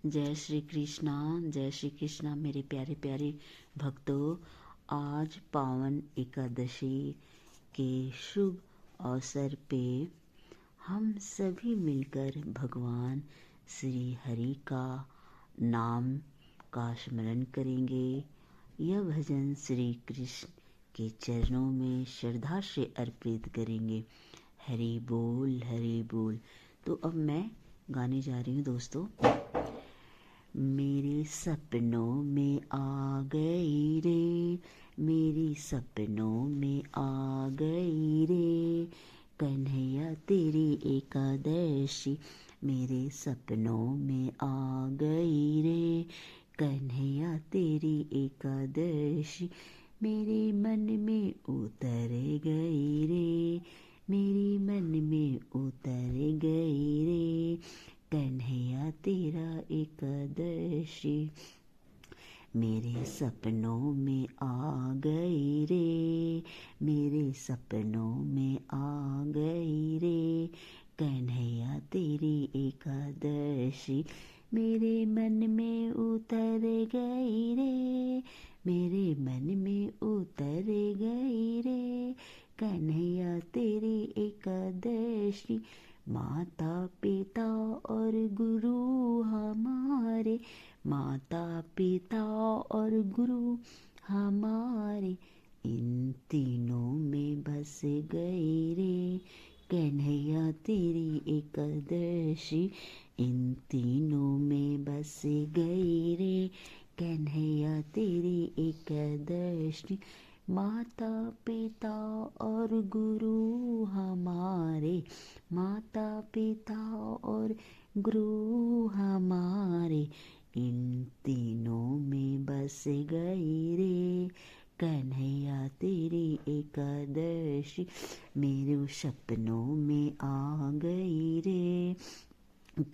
जय श्री कृष्णा। जय श्री कृष्णा मेरे प्यारे प्यारे भक्तों। आज पावन एकादशी के शुभ अवसर पे हम सभी मिलकर भगवान श्री हरि का नाम का स्मरण करेंगे। यह भजन श्री कृष्ण के चरणों में श्रद्धा से अर्पित करेंगे। हरि बोल हरि बोल। तो अब मैं गाने जा रही हूँ दोस्तों। मेरे सपनों में आ गई रे, मेरी सपनों में आ गई रे, कन्हैया तेरी एकादशी मेरे सपनों में आ गई रे, कन्हैया तेरी एकादशी मेरे मन में उतर गई रे, मेरी मन में उतर गई रे, कन्हैया तेरा एकादशी मेरे सपनों में आ गई रे, मेरे सपनों में आ गई रे, कन्हैया तेरी एकादशी मेरे मन में उतर गई रे, मेरे मन में उतर गई रे, कन्हैया तेरी एकादशी माता पिता और गुरु हमारे, माता पिता और गुरु हमारे इन तीनों में बस गई रे, कन्हैया तेरी एकादशी इन तीनों में बस गई रे, कन्हैया तेरी एकादशी माता पिता और गुरु हमारे, माता पिता और गुरु हमारे इन तीनों में बस गई रे, कन्हैया तेरी एकादशी मेरे सपनों में आ गई रे,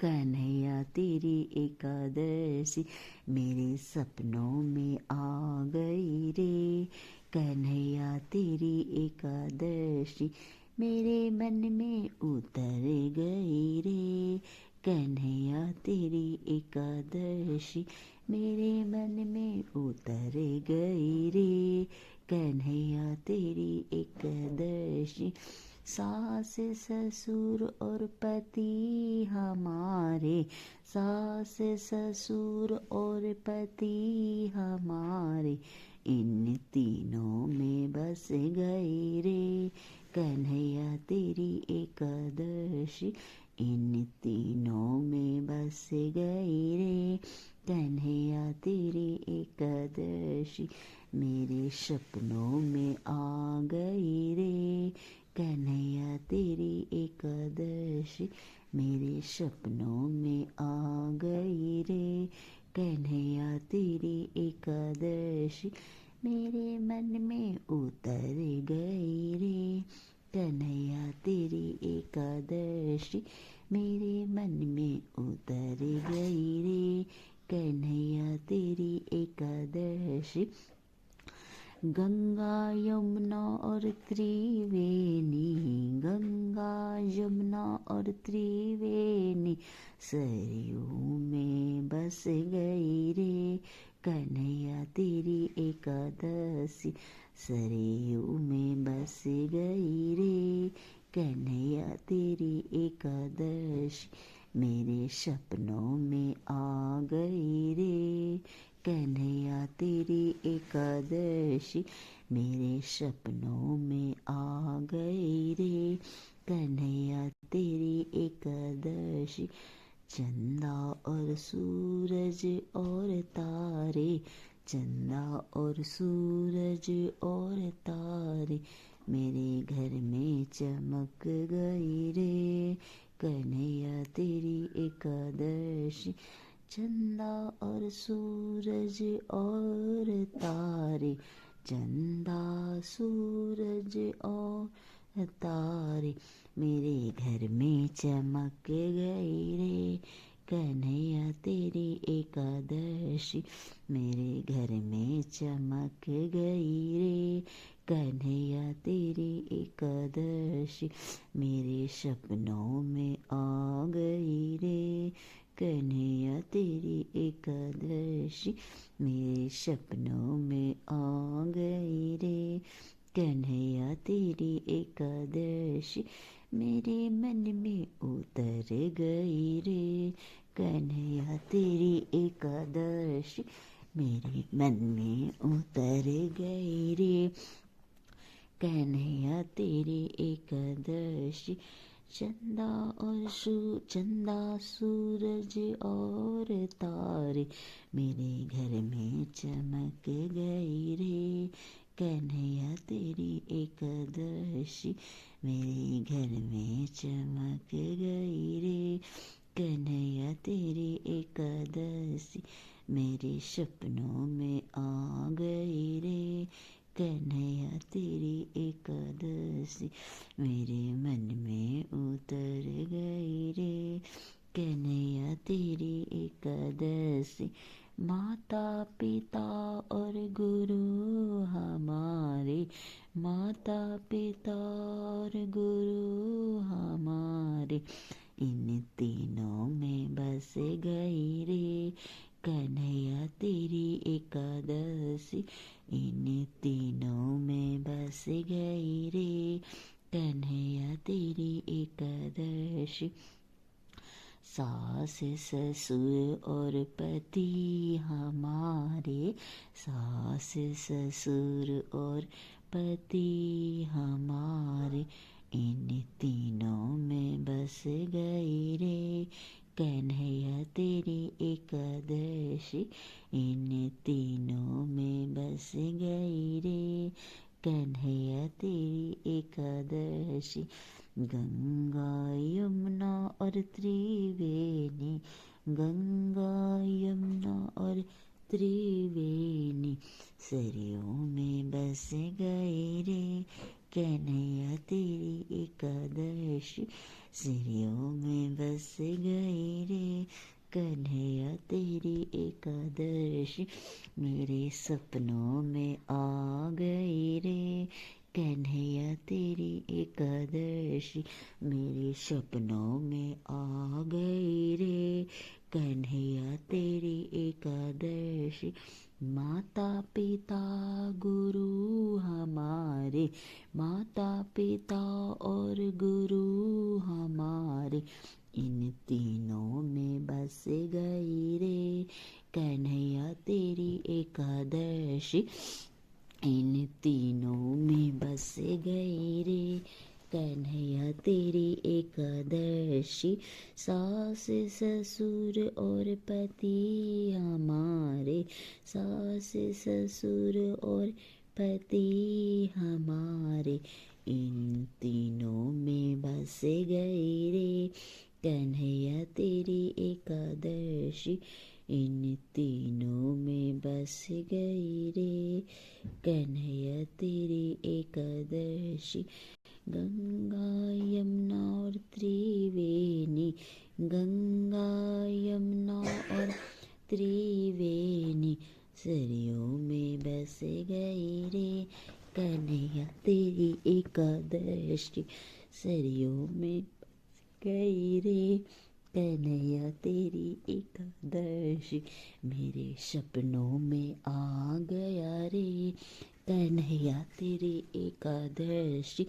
कन्हैया तेरी एकादशी मेरे सपनों में आ गई रे, कन्हैया तेरी एकादशी मेरे मन में उतर गई रे, कन्हैया तेरी एकादशी मेरे मन में उतर गई रे, कन्हैया तेरी एकादशी सास ससुर और पति हमारे, सास ससुर और पति हमारे इन तीनों में बस गई रे, कन्हैया तेरी एकादशी इन तीनों में बस गई रे, कन्हैया तेरी एकादशी मेरे सपनों में आ गई रे, कन्हैया तेरी एकादशी मेरे सपनों में आ गई रे, कन्हैया तेरी एकादशी मेरे मन में उतर गई रे, कन्हैया तेरी एकादशी मेरे मन में उतर गई रे, कन्हैया तेरी एकादशी गंगा यमुना और त्रिवेणी, गंगा यमुना और त्रिवेणी सरयू में बस गई रे, कन्हैया तेरी एकादशी सरयू में बस गई रे, कन्हैया तेरी एकादशी मेरे सपनों में आ गई रे, कन्हैया तेरी एकादशी मेरे सपनों में आ गई रे, कन्हैया तेरी एकादशी चंदा और सूरज और तारे, चंदा और सूरज और तारे मेरे घर में चमक गई रे, कन्हैया तेरी एकादशी चंदा और सूरज और तारे, चंदा सूरज और तारे मेरे घर में चमक गई रे, कन्हैया तेरी एकादशी मेरे घर में चमक गई रे, कन्हैया तेरी एकादशी मेरे सपनों में आ गई रे, कन्हैया कन्हैया तेरी एकादशी मेरे सपनों में आ गई रे। कन्हैया तेरी एकादशी मेरे मन में उतर गई रे। कन्हैया तेरी एकादशी मेरे मन में उतर गई रे। कन्हैया तेरी एकादशी चंदा सूरज और तारे मेरे घर में चमक गई रे। कन्हैया तेरी एकादशी मेरे घर में चमक गई रे। कन्हैया तेरी एकादशी मेरे सपनों में आ गई रे। कन्हैया तेरी एकादशी मेरे मन में उतर गई रे। कन्हैया तेरी एकादशी माता पिता और गुरु हमारे, माता पिता और गुरु हमारे इन तीनों में बस गई रे। कन्हैया तेरी एकादशी इन तीनों में बस गई रे। कन्हैया तेरी एकादशी सास ससुर और पति हमारे, सास ससुर और पति हमारे इन तीनों में बस गई रे। कन्हैया तेरी एकादशी इन तीनों में बस गई रे। कन्हैया तेरी एकादशी गंगा यमुना और त्रिवेणी, गंगा यमुना और त्रिवेणी सरयू में बस गई रे। कन्हैया तेरी एकादशी सरयू में बस गई रे। कन्हैया तेरी एकादशी मेरे सपनों में आ गई रे। कन्हैया तेरी एकादशी मेरे सपनों में आ गई रे। कन्हैया तेरी एकादशी माता पिता गुरु हमारे, माता पिता और गुरु हमारे इन तीनों में बस गई रे। कन्हैया तेरी एकादशी इन तीनों में बस गई रे। कन्हैया तेरी एकादशी सास ससुर और पति हमारे, सास ससुर और पति हमारे इन तीनों में बस गई रे। कन्हैया तेरी एकादशी इन तीनों में बस गई रे। कन्हैया तेरी एकादशी गंगा यमुना और त्रिवेणी, गंगा यमुना और त्रिवेणी सरयू में बस गई रे। कन्हैया तेरी एकादशी सरयू में बस गई रे। कन्हैया तेरी एकादशी मेरे सपनों में आ गया रे। कन्हैया तेरी एकादशी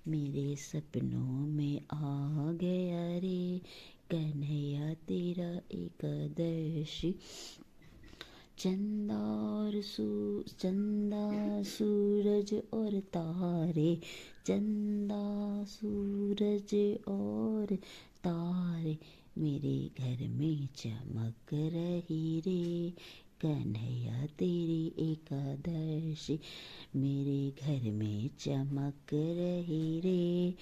मेरे सपनों में आ गया रे। कन्हैया तेरा एकादशी चंदा सूरज और तारे, चंदा सूरज और तारे मेरे घर में चमक रही रे। कन्हैया तेरी एकादशी मेरे घर में चमक रही रे।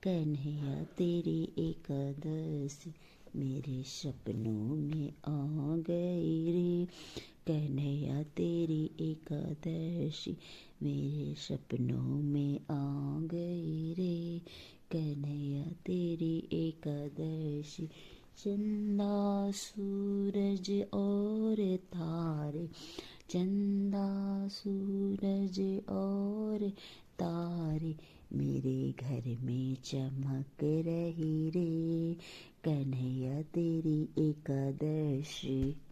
कन्हैया तेरी एकादशी मेरे सपनों में आ गई रे। कन्हैया तेरी एकादशी मेरे सपनों में आ गई रे। कन्हैया तेरी एकादशी चंदा सूरज और तारे, चंदा सूरज और तारे मेरे घर में चमक रही रे। कन्हैया तेरी एकादशी।